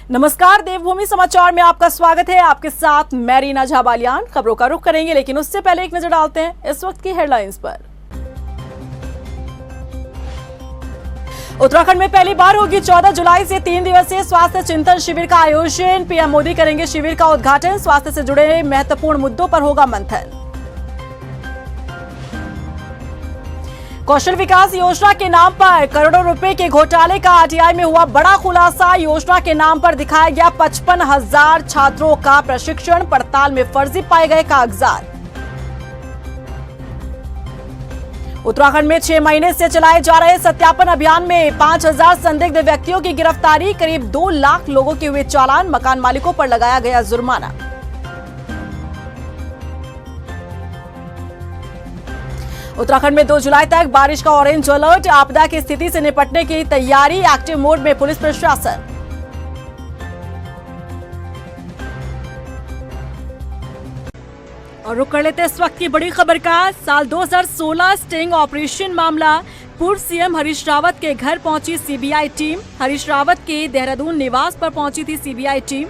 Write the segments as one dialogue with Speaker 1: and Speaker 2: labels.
Speaker 1: नमस्कार, देवभूमि समाचार में आपका स्वागत है। आपके साथ मैं रीना झा बालियान। खबरों का रुख करेंगे, लेकिन उससे पहले एक नजर डालते हैं इस वक्त की हेडलाइंस पर। उत्तराखंड में पहली बार होगी 14 जुलाई से 3 दिवसीय स्वास्थ्य चिंतन शिविर का आयोजन। पीएम मोदी करेंगे शिविर का उद्घाटन। स्वास्थ्य से जुड़े महत्वपूर्ण मुद्दों पर होगा मंथन। कौशल विकास योजना के नाम पर करोड़ों रुपए के घोटाले का आरटीआई में हुआ बड़ा खुलासा। योजना के नाम पर दिखाया गया 55,000 छात्रों का प्रशिक्षण। पड़ताल में फर्जी पाए गए कागजात। उत्तराखंड में 6 महीने से चलाए जा रहे सत्यापन अभियान में 5,000 संदिग्ध व्यक्तियों की गिरफ्तारी। करीब 2 लाख लोगों के हुए चालान। मकान मालिकों पर लगाया गया जुर्माना। उत्तराखंड में 2 जुलाई तक बारिश का ऑरेंज अलर्ट। आपदा की स्थिति से निपटने की तैयारी। एक्टिव मोड में पुलिस प्रशासन। और रुक कर लेते हैं इस वक्त की बड़ी खबर का। साल 2016 स्टिंग ऑपरेशन मामला। पूर्व सीएम हरीश रावत के घर पहुंची सीबीआई टीम। हरीश रावत के देहरादून निवास पर पहुंची थी सीबीआई टीम।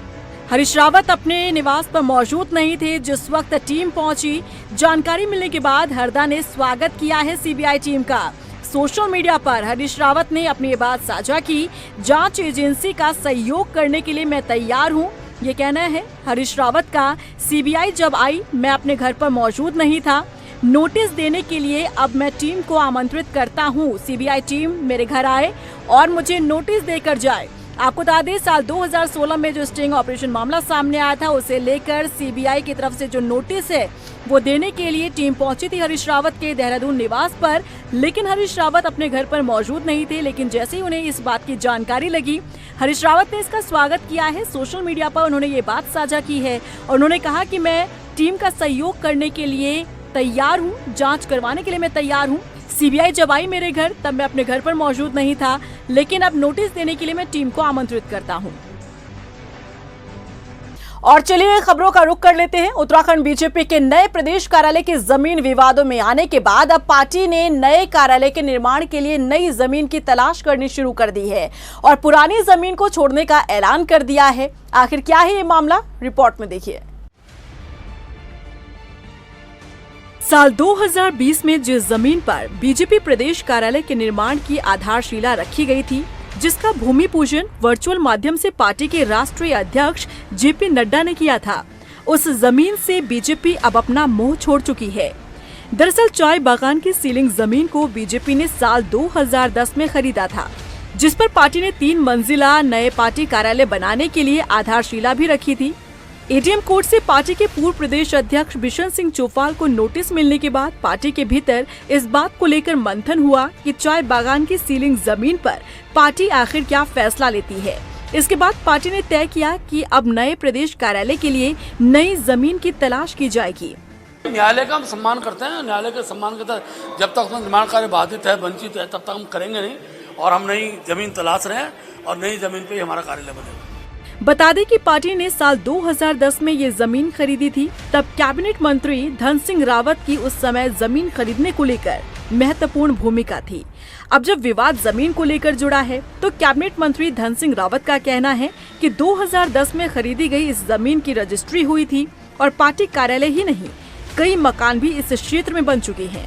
Speaker 1: हरीश रावत अपने निवास पर मौजूद नहीं थे जिस वक्त टीम पहुंची। जानकारी मिलने के बाद हरदा ने स्वागत किया है सीबीआई टीम का। सोशल मीडिया पर हरीश रावत ने अपनी ये बात साझा की। जांच एजेंसी का सहयोग करने के लिए मैं तैयार हूं, ये कहना है हरीश रावत का। सीबीआई जब आई मैं अपने घर पर मौजूद नहीं था। नोटिस देने के लिए अब मैं टीम को आमंत्रित करता हूं। सीबीआई टीम मेरे घर आए और मुझे नोटिस देकर जाए। आपको बता दें, साल 2016 में जो स्टिंग ऑपरेशन मामला सामने आया था, उसे लेकर सीबीआई की तरफ से जो नोटिस है वो देने के लिए टीम पहुंची थी हरीश रावत के देहरादून निवास पर। लेकिन हरीश रावत अपने घर पर मौजूद नहीं थे। लेकिन जैसे ही उन्हें इस बात की जानकारी लगी, हरीश रावत ने इसका स्वागत किया है। सोशल मीडिया पर उन्होंने ये बात साझा की है और उन्होंने कहा कि मैं टीम का सहयोग करने के लिए तैयार हूँ, जाँच करवाने के लिए मैं तैयार हूँ। सीबीआई जब आई मेरे घर तब मैं अपने घर पर मौजूद नहीं था, लेकिन अब नोटिस देने के लिए मैं टीम को आमंत्रित करता हूं। और चलिए खबरों का रुख कर लेते हैं। उत्तराखंड बीजेपी के नए प्रदेश कार्यालय की जमीन विवादों में आने के बाद अब पार्टी ने नए कार्यालय के निर्माण के लिए नई जमीन की तलाश करनी शुरू कर दी है और पुरानी जमीन को छोड़ने का ऐलान कर दिया है। आखिर क्या है ये मामला, रिपोर्ट में देखिए। साल 2020 में जिस जमीन पर बीजेपी प्रदेश कार्यालय के निर्माण की आधारशिला रखी गई थी, जिसका भूमि पूजन वर्चुअल माध्यम से पार्टी के राष्ट्रीय अध्यक्ष जेपी नड्डा ने किया था, उस जमीन से बीजेपी अब अपना मोह छोड़ चुकी है। दरअसल चाय बागान की सीलिंग जमीन को बीजेपी ने साल 2010 में खरीदा था, जिस पर पार्टी ने 3 मंजिला नए पार्टी कार्यालय बनाने के लिए आधारशिला भी रखी थी। एडीएम कोर्ट से पार्टी के पूर्व प्रदेश अध्यक्ष बिशन सिंह चोफाल को नोटिस मिलने के बाद पार्टी के भीतर इस बात को लेकर मंथन हुआ कि चाय बागान की सीलिंग जमीन पर पार्टी आखिर क्या फैसला लेती है। इसके बाद पार्टी ने तय किया कि अब नए प्रदेश कार्यालय के लिए नई जमीन की तलाश की जाएगी।
Speaker 2: न्यायालय का हम सम्मान करते हैं। न्यायालय के सम्मान के तहत जब तक निर्माण कार्य बाधित है, वंचित है, तब तक हम करेंगे नहीं और हम नई जमीन तलाश रहे हैं और नई जमीन पे हमारा कार्यालय बनेगा।
Speaker 1: बता दें कि पार्टी ने साल 2010 में ये जमीन खरीदी थी। तब कैबिनेट मंत्री धन सिंह रावत की उस समय जमीन खरीदने को लेकर महत्वपूर्ण भूमिका थी। अब जब विवाद जमीन को लेकर जुड़ा है, तो कैबिनेट मंत्री धन सिंह रावत का कहना है कि 2010 में खरीदी गई इस जमीन की रजिस्ट्री हुई थी और पार्टी कार्यालय ही नहीं, कई मकान भी इस क्षेत्र में बन चुके हैं।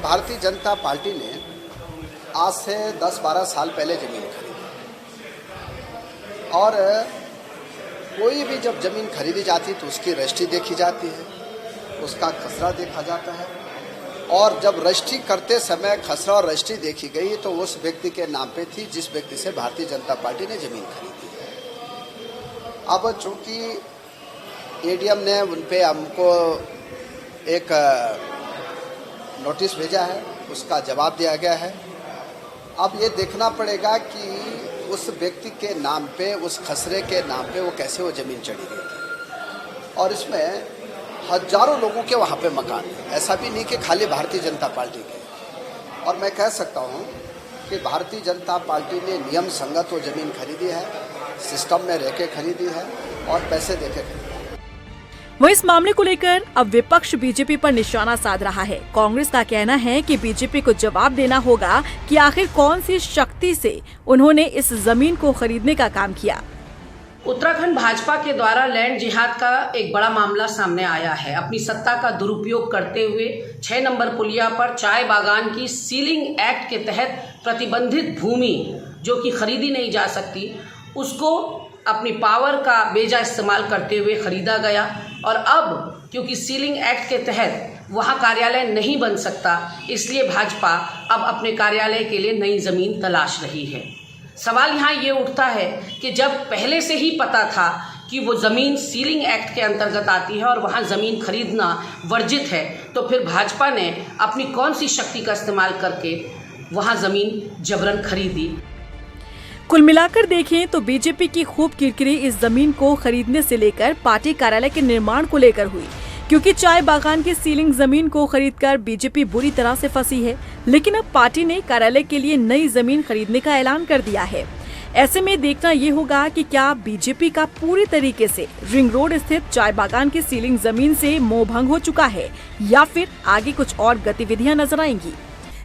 Speaker 3: भारतीय जनता पार्टी ने आज से 10-12 साल पहले जमीन खरीदी और कोई भी जब जमीन खरीदी जाती तो उसकी रजिस्ट्री देखी जाती है, उसका खसरा देखा जाता है और जब रजिस्ट्री करते समय खसरा और रजिस्ट्री देखी गई तो उस व्यक्ति के नाम पे थी जिस व्यक्ति से भारतीय जनता पार्टी ने जमीन खरीदी है। अब चूंकि एडीएम ने उन पे हमको एक नोटिस भेजा है, उसका जवाब दिया गया है। अब ये देखना पड़ेगा कि उस व्यक्ति के नाम पे, उस खसरे के नाम पे वो कैसे वो ज़मीन चढ़ी गई थी और इसमें हजारों लोगों के वहाँ पे मकान है। ऐसा भी नहीं कि खाली भारतीय जनता पार्टी के। और मैं कह सकता हूँ कि भारतीय जनता पार्टी ने नियम संगत वो ज़मीन खरीदी है, सिस्टम में रह के खरीदी है और पैसे दे के खरीदी है।
Speaker 1: वहीं इस मामले को लेकर अब विपक्ष बीजेपी पर निशाना साध रहा है। कांग्रेस का कहना है कि बीजेपी को जवाब देना होगा कि आखिर कौन सी शक्ति से उन्होंने इस जमीन को खरीदने का काम किया।
Speaker 4: उत्तराखंड भाजपा के द्वारा लैंड जिहाद का एक बड़ा मामला सामने आया है। अपनी सत्ता का दुरुपयोग करते हुए 6 नंबर पुलिया पर चाय बागान की सीलिंग एक्ट के तहत प्रतिबंधित भूमि जो कि खरीदी नहीं जा सकती, उसको अपनी पावर का बेजा इस्तेमाल करते हुए खरीदा गया। और अब क्योंकि सीलिंग एक्ट के तहत वहाँ कार्यालय नहीं बन सकता, इसलिए भाजपा अब अपने कार्यालय के लिए नई ज़मीन तलाश रही है। सवाल यहाँ ये उठता है कि जब पहले से ही पता था कि वो ज़मीन सीलिंग एक्ट के अंतर्गत आती है और वहाँ ज़मीन खरीदना वर्जित है, तो फिर भाजपा ने अपनी कौन सी शक्ति का इस्तेमाल करके वहाँ ज़मीन जबरन खरीदी।
Speaker 1: कुल मिलाकर देखें तो बीजेपी की खूब किरकिरी इस जमीन को खरीदने से लेकर पार्टी कार्यालय के निर्माण को लेकर हुई, क्योंकि चाय बागान की सीलिंग जमीन को खरीदकर बीजेपी बुरी तरह से फंसी है। लेकिन अब पार्टी ने कार्यालय के लिए नई जमीन खरीदने का ऐलान कर दिया है। ऐसे में देखना ये होगा कि क्या बीजेपी का पूरी तरीके से रिंग रोड स्थित चाय बागान की सीलिंग जमीन से मोह भंग हो चुका है या फिर आगे कुछ और गतिविधियां नजर आएंगी।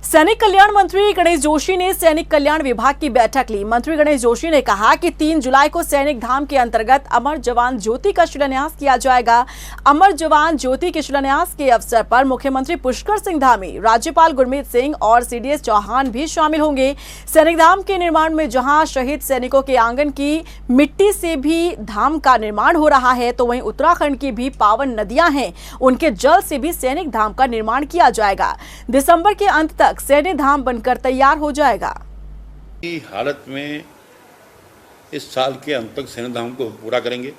Speaker 1: सैनिक कल्याण मंत्री गणेश जोशी ने सैनिक कल्याण विभाग की बैठक ली। मंत्री गणेश जोशी ने कहा कि 3 जुलाई को सैनिक धाम के अंतर्गत अमर जवान ज्योति का शिलान्यास किया जाएगा। अमर जवान ज्योति के शिलान्यास के अवसर पर मुख्यमंत्री पुष्कर सिंह धामी, राज्यपाल गुरमीत सिंह और सीडीएस चौहान भी शामिल होंगे। सैनिक धाम के निर्माण में जहां शहीद सैनिकों के आंगन की मिट्टी से भी धाम का निर्माण हो रहा है, तो वहीं उत्तराखंड की भी पावन नदियां हैं, उनके जल से भी सैनिक धाम का निर्माण किया जाएगा। दिसंबर के अंत तक सैनिक धाम बनकर तैयार हो जाएगा।
Speaker 5: हालत में इस साल के अंत तक सैनिक धाम को पूरा करेंगे।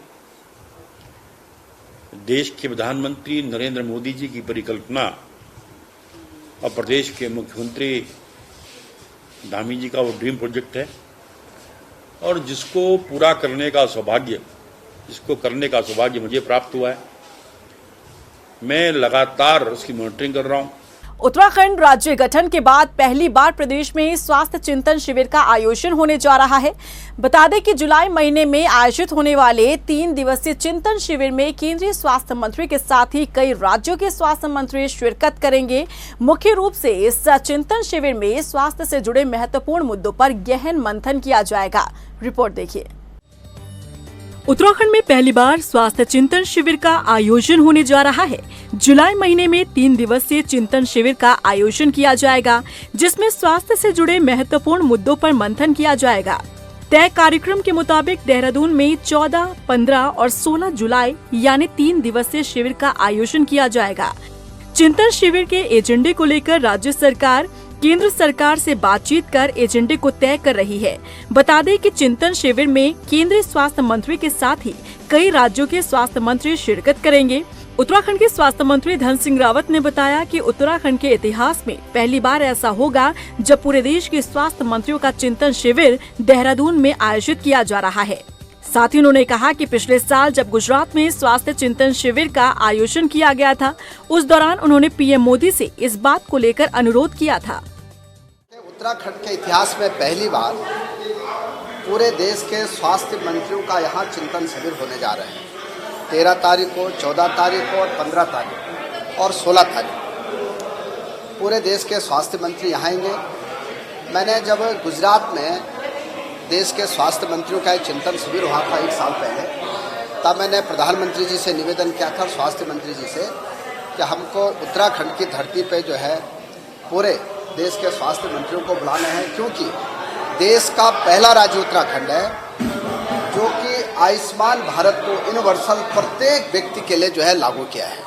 Speaker 5: देश के प्रधानमंत्री नरेंद्र मोदी जी की परिकल्पना और प्रदेश के मुख्यमंत्री धामी जी का वो ड्रीम प्रोजेक्ट है, और जिसको करने का सौभाग्य मुझे प्राप्त हुआ है। मैं लगातार उसकी मॉनिटरिंग कर रहा हूँ।
Speaker 1: उत्तराखंड राज्य गठन के बाद पहली बार प्रदेश में स्वास्थ्य चिंतन शिविर का आयोजन होने जा रहा है। बता दें कि जुलाई महीने में आयोजित होने वाले 3 दिवसीय चिंतन शिविर में केंद्रीय स्वास्थ्य मंत्री के साथ ही कई राज्यों के स्वास्थ्य मंत्री शिरकत करेंगे। मुख्य रूप से इस चिंतन शिविर में स्वास्थ्य से जुड़े महत्वपूर्ण मुद्दों पर गहन मंथन किया जाएगा। रिपोर्ट देखिए। उत्तराखंड में पहली बार स्वास्थ्य चिंतन शिविर का आयोजन होने जा रहा है। जुलाई महीने में 3 दिवसीय चिंतन शिविर का आयोजन किया जाएगा, जिसमें स्वास्थ्य से जुड़े महत्वपूर्ण मुद्दों पर मंथन किया जाएगा। तय कार्यक्रम के मुताबिक देहरादून में 14, 15 और 16 जुलाई यानी 3 दिवसीय शिविर का आयोजन किया जाएगा। चिंतन शिविर के एजेंडे को लेकर राज्य सरकार केंद्र सरकार से बातचीत कर एजेंडे को तय कर रही है। बता दें कि चिंतन शिविर में केंद्रीय स्वास्थ्य मंत्री के साथ ही कई राज्यों के स्वास्थ्य मंत्री शिरकत करेंगे। उत्तराखंड के स्वास्थ्य मंत्री धन सिंह रावत ने बताया कि उत्तराखंड के इतिहास में पहली बार ऐसा होगा जब पूरे देश के स्वास्थ्य मंत्रियों का चिंतन शिविर देहरादून में आयोजित किया जा रहा है। साथ ही उन्होंने कहा कि पिछले साल जब गुजरात में स्वास्थ्य चिंतन शिविर का आयोजन किया गया था, उस दौरान उन्होंने पीएम मोदी से इस बात को लेकर अनुरोध किया था।
Speaker 3: उत्तराखंड के इतिहास में पहली बार पूरे देश के स्वास्थ्य मंत्रियों का यहाँ चिंतन शिविर होने जा रहे हैं। 13 तारीख को, 14 तारीख को और 15 तारीख और 16 तारीख पूरे देश के स्वास्थ्य मंत्री यहाँ आएंगे। मैंने जब गुजरात में देश के स्वास्थ्य मंत्रियों का एक चिंतन शिविर हुआ था 1 साल पहले, तब मैंने प्रधानमंत्री जी से निवेदन किया था, स्वास्थ्य मंत्री जी से, कि हमको उत्तराखंड की धरती पे जो है पूरे देश के स्वास्थ्य मंत्रियों को बुलाना है, क्योंकि देश का पहला राज्य उत्तराखंड है जो कि आयुष्मान भारत को यूनिवर्सल प्रत्येक व्यक्ति के लिए जो है लागू किया है।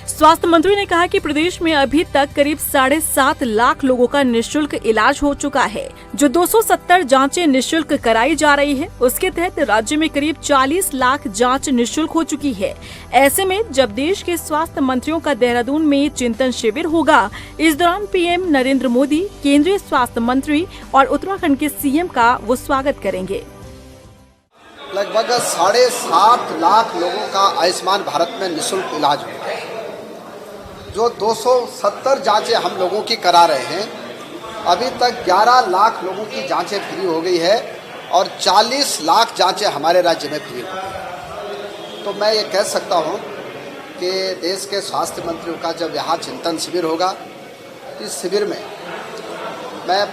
Speaker 1: स्वास्थ्य मंत्री ने कहा कि प्रदेश में अभी तक करीब 7.5 लाख लोगों का निःशुल्क इलाज हो चुका है, जो 270 जांचें निःशुल्क कराई जा रही है। उसके तहत राज्य में करीब 40 लाख जांच निःशुल्क हो चुकी है। ऐसे में जब देश के स्वास्थ्य मंत्रियों का देहरादून में चिंतन शिविर होगा, इस दौरान पीएम नरेंद्र मोदी, केंद्रीय स्वास्थ्य मंत्री और उत्तराखंड के सीएम का वो स्वागत करेंगे।
Speaker 3: लगभग 7.5 लाख लोगों का आयुष्मान भारत में निःशुल्क इलाज हो गया है। जो 270 जांचें हम लोगों की करा रहे हैं, अभी तक 11 लाख लोगों की जांचें फ्री हो गई है और 40 लाख जांचें हमारे राज्य में फ्री हो गई। तो मैं ये कह सकता हूँ कि देश के स्वास्थ्य मंत्रियों का जब यहाँ चिंतन शिविर होगा, इस शिविर में मैं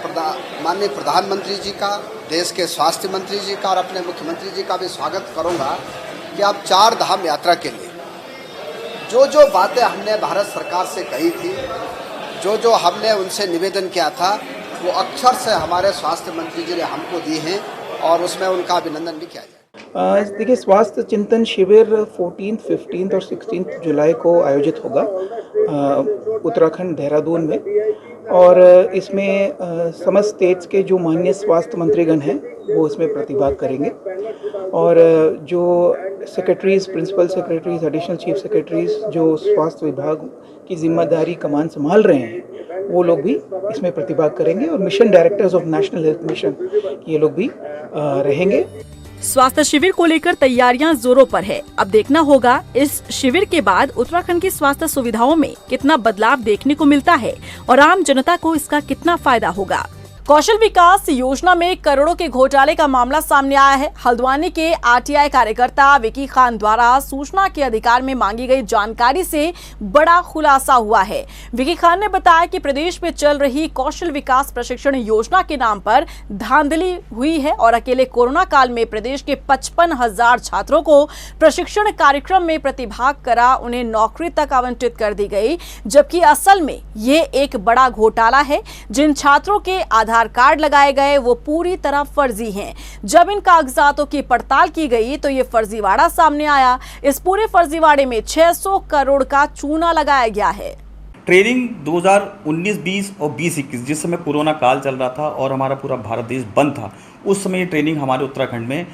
Speaker 3: माननीय प्रधानमंत्री जी का, देश के स्वास्थ्य मंत्री जी का और अपने मुख्यमंत्री जी का भी स्वागत करूंगा कि आप 4 धाम यात्रा के लिए जो बातें हमने भारत सरकार से कही थी, जो हमने उनसे निवेदन किया था, वो अक्षर से हमारे स्वास्थ्य मंत्री जी ने हमको दी हैं और उसमें उनका अभिनंदन भी किया जाए।
Speaker 6: देखिए, स्वास्थ्य चिंतन शिविर 14, 15 और 16 जुलाई को आयोजित होगा उत्तराखंड देहरादून में, और इसमें समस्त स्टेट्स के जो माननीय स्वास्थ्य मंत्रीगण हैं वो इसमें प्रतिभाग करेंगे, और जो secretaries, principal secretaries, additional chief secretaries जो स्वास्थ्य विभाग की जिम्मेदारी कमान संभाल रहे हैं वो लोग भी इसमें प्रतिभाग करेंगे, और mission directors of national health mission ये लोग भी रहेंगे।
Speaker 1: स्वास्थ्य शिविर को लेकर तैयारियां जोरों पर है। अब देखना होगा इस शिविर के बाद उत्तराखंड की स्वास्थ्य सुविधाओं में कितना बदलाव देखने को मिलता है और आम जनता को इसका कितना फायदा होगा। कौशल विकास योजना में करोड़ों के घोटाले का मामला सामने आया है। हल्द्वानी के आरटीआई कार्यकर्ता विकी खान द्वारा सूचना के अधिकार में मांगी गई जानकारी से बड़ा खुलासा हुआ है। विकी खान ने बताया कि प्रदेश में चल रही कौशल विकास प्रशिक्षण योजना के नाम पर धांधली हुई है और अकेले कोरोना काल में प्रदेश के 55,000 छात्रों को प्रशिक्षण कार्यक्रम में प्रतिभाग करा उन्हें नौकरी तक आवंटित कर दी गई, जबकि असल में ये एक बड़ा घोटाला है। जिन छात्रों के आधार कार्ड लगाए गए वो पूरी तरह फर्जी हैं। जब इन कागजातों की पड़ताल की गई तो ये फर्जीवाड़ा सामने आया। इस पूरे फर्जीवाड़े में 600 करोड़ का चूना लगाया गया है।
Speaker 7: ट्रेनिंग 2019-20 और 20-21 जिस समय कोरोना काल चल रहा था और हमारा पूरा भारत देश बंद था, उस समय ये ट्रेनिंग हमारे उत्तराखंड में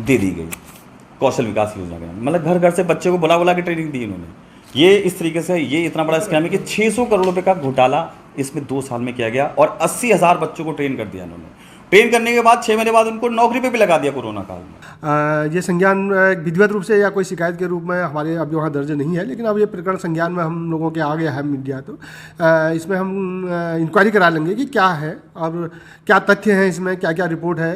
Speaker 7: दे दी गई कौशल विकास योजना के नाम। मतलब घर घर से बच्चे को बुला के ट्रेनिंग दी इन्होंने। ये इस तरीके से ये इतना बड़ा स्कैम है कि 600 करोड़ रुपए का घोटाला इसमें 2 साल में किया गया और 80,000 बच्चों को ट्रेन कर दिया इन्होंने। ट्रेन करने के बाद 6 महीने बाद उनको नौकरी पे भी लगा दिया कोरोना काल में।
Speaker 8: ये संज्ञान विधिवत रूप से या कोई शिकायत के रूप में हमारे अब वहाँ दर्ज नहीं है, लेकिन अब ये प्रकरण संज्ञान में हम लोगों के आ गया है मीडिया, तो इसमें हम इंक्वायरी करा लेंगे कि क्या है और क्या तथ्य हैं इसमें, क्या क्या रिपोर्ट है,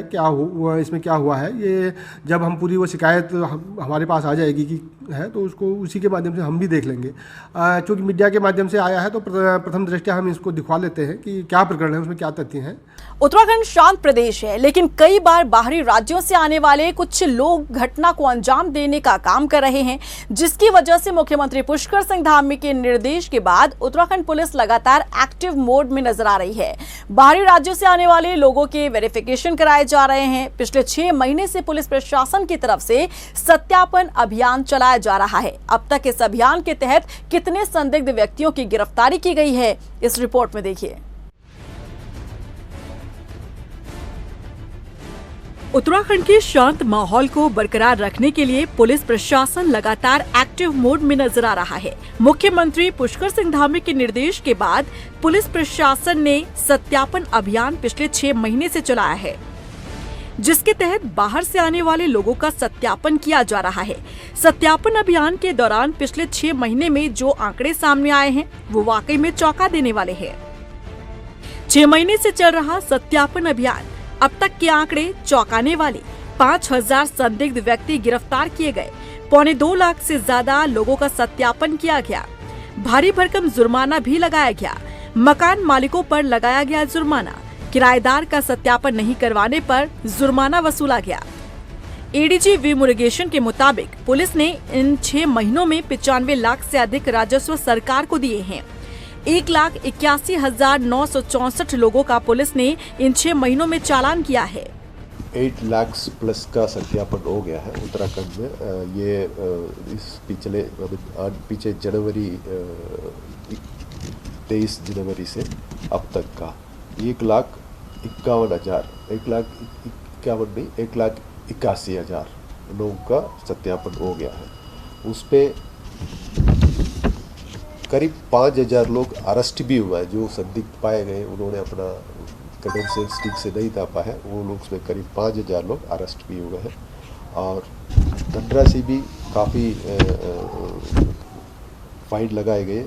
Speaker 8: इसमें क्या हुआ है। ये जब हम पूरी वो शिकायत हमारे पास आ जाएगी कि है तो उसको उसी के माध्यम से हम भी देख लेंगे। चूँकि मीडिया के माध्यम से आया है तो प्रथम दृष्टया हम इसको दिखवा लेते हैं कि क्या प्रकरण है, उसमें क्या तथ्य हैं।
Speaker 1: उत्तराखंड शांत प्रदेश है, लेकिन कई बार बाहरी राज्यों से आने वाले कुछ लोग घटना को अंजाम देने का काम कर रहे हैं, जिसकी वजह से मुख्यमंत्री पुष्कर सिंह धामी के निर्देश के बाद उत्तराखंड पुलिस लगातार एक्टिव मोड में नजर आ रही है। बाहरी राज्यों से आने वाले लोगों के वेरिफिकेशन कराए जा रहे हैं। पिछले 6 महीने से पुलिस प्रशासन की तरफ से सत्यापन अभियान चलाया जा रहा है। अब तक इस अभियान के तहत कितने संदिग्ध व्यक्तियों की गिरफ्तारी की गई है, इस रिपोर्ट में देखिए। उत्तराखंड के शांत माहौल को बरकरार रखने के लिए पुलिस प्रशासन लगातार एक्टिव मोड में नजर आ रहा है। मुख्यमंत्री पुष्कर सिंह धामी के निर्देश के बाद पुलिस प्रशासन ने सत्यापन अभियान पिछले 6 महीने से चलाया है, जिसके तहत बाहर से आने वाले लोगों का सत्यापन किया जा रहा है। सत्यापन अभियान के दौरान पिछले 6 महीने में जो आंकड़े सामने आए हैं वो वाकई में चौंका देने वाले हैं। 6 महीने से चल रहा सत्यापन अभियान अब तक के आंकड़े चौंकाने वाले। 5,000 संदिग्ध व्यक्ति गिरफ्तार किए गए, 2.25 लाख से ज्यादा लोगों का सत्यापन किया गया, भारी भरकम जुर्माना भी लगाया गया, मकान मालिकों पर लगाया गया जुर्माना, किराएदार का सत्यापन नहीं करवाने पर जुर्माना वसूला गया। एडीजी वी मुरुगेशन के मुताबिक पुलिस ने इन 6 महीनों में 95 लाख से अधिक राजस्व सरकार को दिए हैं। 1,81,964 लोगों का पुलिस ने इन 6 महीनों में चालान किया है।
Speaker 9: 8 लाख प्लस का सत्यापन हो गया है उत्तराखंड में। ये इस पीछे जनवरी 23 जनवरी से अब तक का 1,81,000 लोगों का सत्यापन हो गया है। उस पे करीब 5,000 लोग अरेस्ट भी हुआ है। जो संदिग्ध पाए गए उन्होंने अपना कदम से स्टिक से नहीं दापा है, वो लोग उसमें करीब 5,000 लोग अरेस्ट भी हुए हैं और धनराशि भी काफ़ी फाइन लगाए गए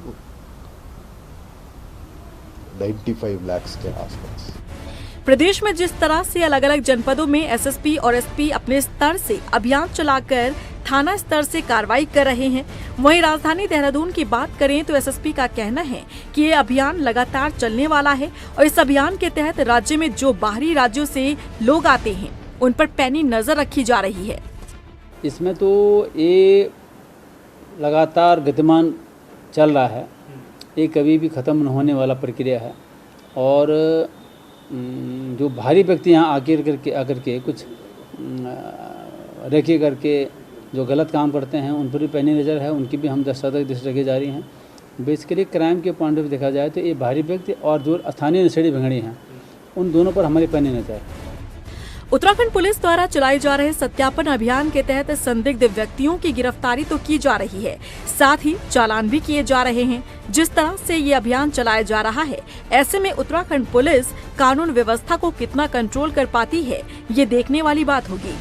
Speaker 9: 95 लाख के आसपास।
Speaker 1: प्रदेश में जिस तरह से अलग अलग जनपदों में एसएसपी और एसपी अपने स्तर से अभियान चलाकर थाना स्तर से कार्रवाई कर रहे हैं, वहीं राजधानी देहरादून की बात करें तो एसएसपी का कहना है कि ये अभियान लगातार चलने वाला है और इस अभियान के तहत राज्य में जो बाहरी राज्यों से लोग आते हैं उन पर पैनी नजर रखी जा रही है।
Speaker 10: इसमें तो ये लगातार गतिमान चल रहा है, ये कभी भी ख़त्म न होने वाला प्रक्रिया है और जो भारी व्यक्ति यहाँ आकर के कुछ रेखी करके जो गलत काम करते हैं उन पर भी पैनी नज़र है, उनकी भी हम सतर्क दृष्टि रखी जा रही हैं। बेसिकली क्राइम के पॉइंट ऑफ व्यू देखा जाए तो ये भारी व्यक्ति और जो स्थानीय नशेड़ी भंगड़ी हैं उन दोनों पर हमारी पैनी नज़र है।
Speaker 1: उत्तराखंड पुलिस द्वारा चलाए जा रहे सत्यापन अभियान के तहत संदिग्ध व्यक्तियों की गिरफ्तारी तो की जा रही है, साथ ही चालान भी किए जा रहे हैं। जिस तरह से ये अभियान चलाया जा रहा है, ऐसे में उत्तराखंड पुलिस कानून व्यवस्था को कितना कंट्रोल कर पाती है, ये देखने वाली बात होगी।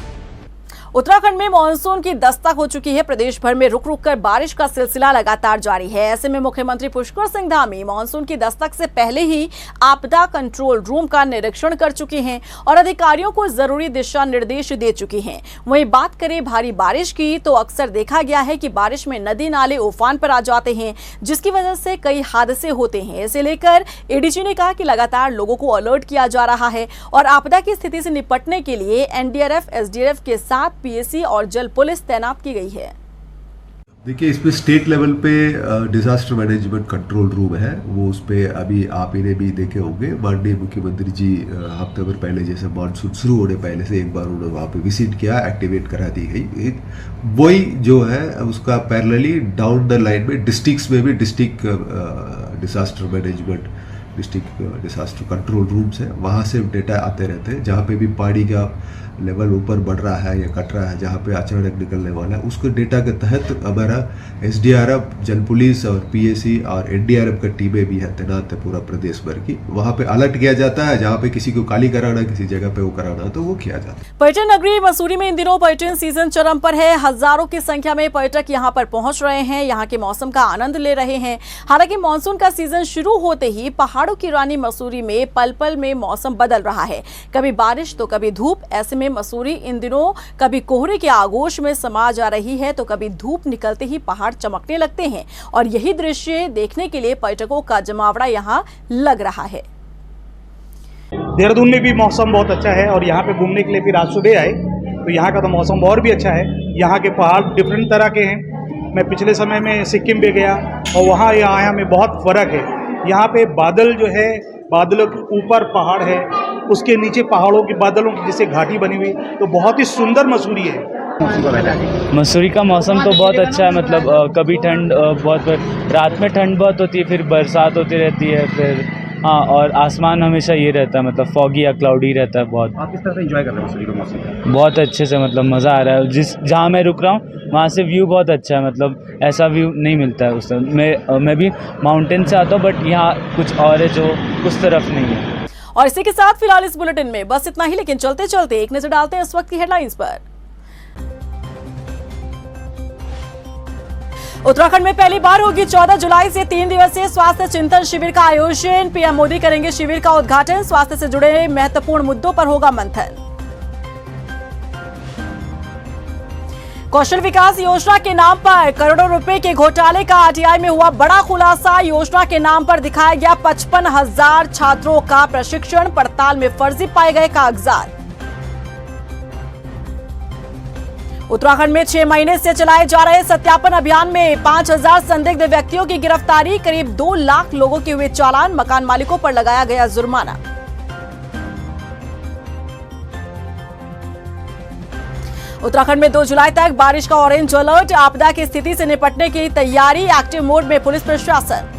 Speaker 1: उत्तराखंड में मानसून की दस्तक हो चुकी है। प्रदेश भर में रुक रुक कर बारिश का सिलसिला लगातार जारी है। ऐसे में मुख्यमंत्री पुष्कर सिंह धामी मानसून की दस्तक से पहले ही आपदा कंट्रोल रूम का निरीक्षण कर चुके हैं और अधिकारियों को जरूरी दिशा निर्देश दे चुके हैं। वहीं बात करें भारी बारिश की तो अक्सर देखा गया है कि बारिश में नदी नाले उफान पर आ जाते हैं, जिसकी वजह से कई हादसे होते हैं। इसे लेकर एडीजी ने कहा कि लगातार लोगों को अलर्ट किया जा रहा है और आपदा की स्थिति से निपटने के लिए एनडीआरएफ, एसडीआरएफ के साथ पीएसी और जल पुलिस तैनात की गई है।
Speaker 9: देखिए, इसमें स्टेट लेवल पे डिजास्टर मैनेजमेंट कंट्रोल रूम है, वो उस पर अभी आप इन्हें भी देखे होंगे। माननीय मुख्यमंत्री जी हफ्ते भर पहले, जैसे मानसून शुरू होने पहले से एक बार उन्होंने वहाँ पे विजिट किया, एक्टिवेट करा दी गई। वही जो है उसका पैरेलली डाउन द लाइन में डिस्ट्रिक्ट्स में भी district disaster management, district disaster control rooms है, वहाँ से डेटा आते रहते हैं। जहाँ पे भी पानी का लेवल ऊपर बढ़ रहा है या कट रहा है, जहाँ पे अचानक निकलने वाला है, उसको डेटा के तहत हमारा एसडीआरएफ, जल पुलिस और पीएसी और एनडीआरएफ का टीमें भी है तैनात है पूरा प्रदेश भर की। वहाँ पे अलर्ट किया जाता है, जहाँ पे किसी को काली कराना, किसी जगह पे वो कराना, तो वो किया जाता है।
Speaker 1: पर्यटन नगरी मसूरी में इन दिनों पर्यटन सीजन चरम पर है। हजारों की संख्या में पर्यटक यहाँ पर पहुंच रहे हैं, यहाँ के मौसम का आनंद ले रहे हैं। हालांकि मानसून का सीजन शुरू होते ही पहाड़ों की रानी मसूरी में पल पल में मौसम बदल रहा है, कभी बारिश तो कभी धूप। ऐसे में मसूरी इन दिनों कभी कोहरे के आगोश में समा जा रही है तो कभी धूप निकलते ही पहाड़ चमकने लगते हैं और यही दृश्य देखने के लिए पर्यटकों का जमावड़ा यहाँ लग रहा है।
Speaker 11: देहरादून में भी मौसम बहुत अच्छा है और यहाँ पे घूमने के लिए फिर आज सुबह आए तो यहाँ का तो मौसम और भी अच्छा है। यहाँ के पहाड़ डिफरेंट तरह के हैं। मैं पिछले समय में सिक्किम भी गया और वहाँ यहाँ में बहुत फर्क है। यहाँ पे बादल जो है, बादलों के ऊपर पहाड़ है, उसके नीचे पहाड़ों के बादलों की जैसे घाटी बनी हुई, तो बहुत ही सुंदर मसूरी है।
Speaker 12: मसूरी का मौसम तो बहुत अच्छा है, मतलब कभी ठंड बहुत, रात में ठंड बहुत होती है, फिर बरसात होती रहती है, फिर हाँ, और आसमान हमेशा ये रहता है, मतलब फॉगी या क्लाउडी रहता है बहुत।
Speaker 7: आप किस तरह से एंजॉय कर रहे हैं मसूरी का मौसम?
Speaker 12: बहुत अच्छे से, मतलब मज़ा आ रहा है। जहाँ मैं रुक रहा हूँ वहाँ से व्यू बहुत अच्छा है, मतलब ऐसा व्यू नहीं मिलता है उस तरह। मैं भी माउंटेन से आता हूँ, बट यहाँ कुछ और है जो उस तरफ नहीं है।
Speaker 1: और इसी के साथ फिलहाल इस बुलेटिन में बस इतना ही, लेकिन चलते चलते एक नजर डालते हैं इस वक्त की हेडलाइंस पर। उत्तराखंड में पहली बार होगी 14 जुलाई से 3 दिवसीय स्वास्थ्य चिंतन शिविर का आयोजन। पीएम मोदी करेंगे शिविर का उद्घाटन। स्वास्थ्य से जुड़े महत्वपूर्ण मुद्दों पर होगा मंथन। कौशल विकास योजना के नाम पर करोड़ों रुपए के घोटाले का आरटीआई में हुआ बड़ा खुलासा। योजना के नाम पर दिखाया गया 55,000 छात्रों का प्रशिक्षण। पड़ताल में फर्जी पाए गए कागजात। उत्तराखंड में 6 महीने से चलाए जा रहे सत्यापन अभियान में 5,000 संदिग्ध व्यक्तियों की गिरफ्तारी। करीब 2 लाख लोगों के हुए चालान। मकान मालिकों पर लगाया गया जुर्माना। उत्तराखंड में 2 जुलाई तक बारिश का ऑरेंज अलर्ट। आपदा की स्थिति से निपटने की तैयारी। एक्टिव मोड में पुलिस प्रशासन।